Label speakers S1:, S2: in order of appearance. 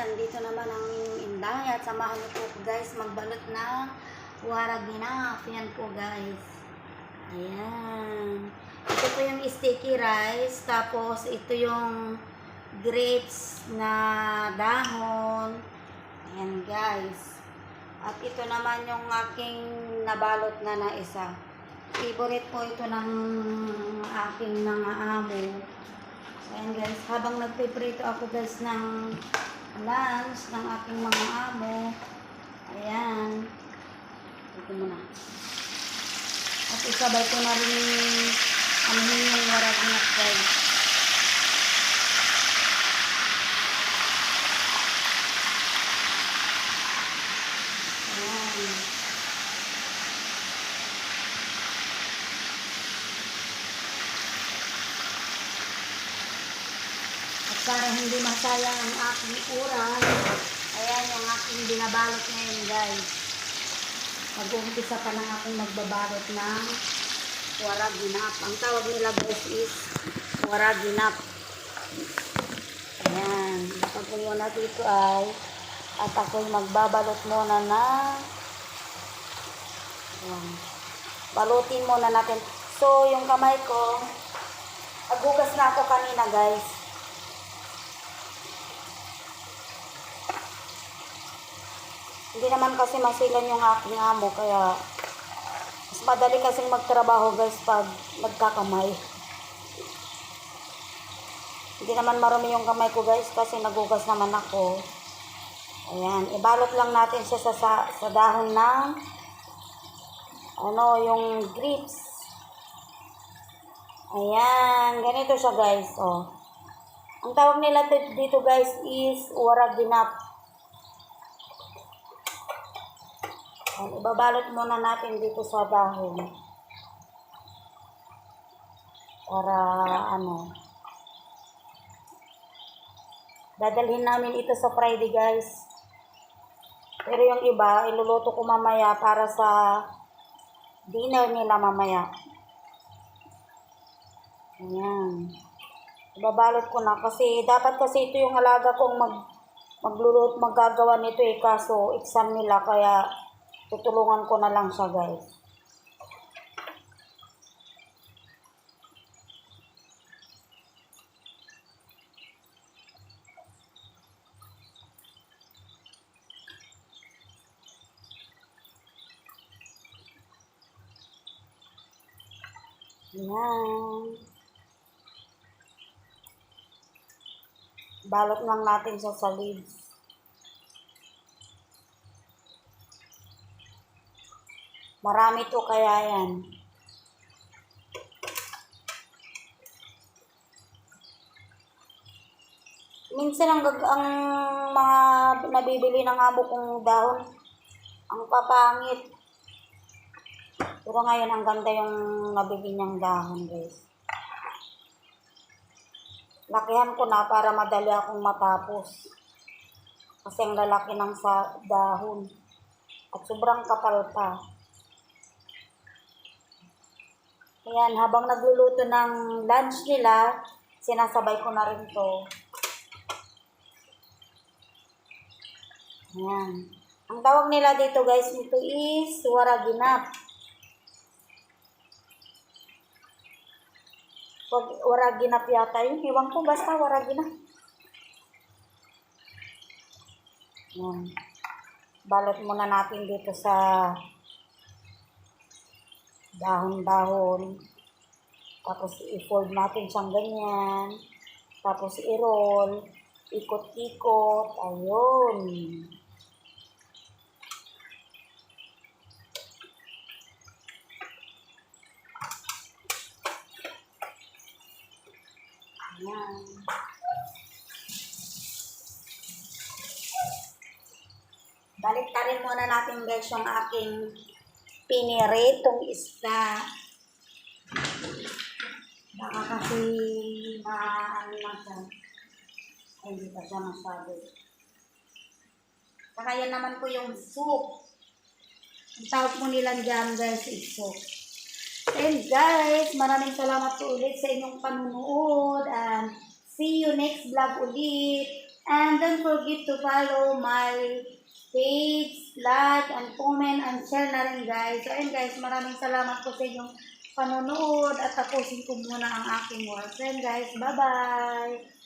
S1: andito naman ang inyong inday at samahan niyo po guys magbalot ng waraginap. Yan po guys. Ayan. Ito po yung sticky rice. Tapos ito yung grapes na dahon. Ayan guys. At ito naman yung aking nabalot na isa. Favorite po ito ng aking mga amo. Ayan guys, habang nagpiprito ako guys ng lunch ng aking mga amo. Ayan. Ito muna. At isabay ko na rin yung waraginap guys. Ayan. Para hindi masayang ang aking uran, ayan yung aking binabalot ngayon guys. Mag-uumpisa pa lang akong magbabalot ng waraginap. Ang tawag nila guys is waraginap. Ayan. Kapag muna dito ay at ako'y magbabalot muna ng ayan. Balutin muna natin. So yung kamay ko, aghugas na ako kanina guys. Hindi naman kasi masilan yung aking amo, kaya mas madali kasing magtrabaho guys pag nagkakamay. Hindi naman marami yung kamay ko guys kasi nagugas naman ako. Ayan, ibalot lang natin siya sa dahon ng yung grapes. Ayan, ganito siya guys. Oh. Ang tawag nila dito guys is waraginap. Ibabalot muna natin dito sa dahon para dadalhin namin ito sa Friday guys, pero yung iba iluluto ko mamaya para sa dinner nila mamaya. Ayan, ibabalot ko na kasi dapat kasi ito yung alaga kong maggagawa nito kaso exam nila kaya tutulungan ko na lang siya guys. Ayan. Balot lang natin siya sa leaves. Marami to kaya yan. Minsan ang mga nabibili ng amo kong dahon, ang papangit. Pero ngayon ang ganda yung nabili niyang dahon guys. Lakihan ko na para madali akong matapos. Kasi ang lalaki ng sa dahon. At sobrang kapal pa. Ayan, habang nagluluto ng lunch nila, sinasabay ko na rin to. Ayan. Ang tawag nila dito guys, nito is waraginap. Waraginap yata yun. Iwan ko basta waraginap. Ayan. Balot muna natin dito sa dahon-dahon. Tapos i-fold natin siyang ganyan. Tapos i-roll. Ikot-ikot. Ayun. Ayan. Balik-tarin muna natin guys yung aking piniritong isda. Baka kasi na siya. Ay, hindi pa siya masyado. Saka yan naman po yung soup. Ang tawag po nila dyan guys is soup. And guys, maraming salamat po ulit sa inyong panunood. And see you next vlog ulit. And don't forget to follow my page, like, and comment, and share na rin guys. So ayun guys, maraming salamat po sa inyong panonood at tapusin ko muna ang aking work. So ayun guys, bye-bye!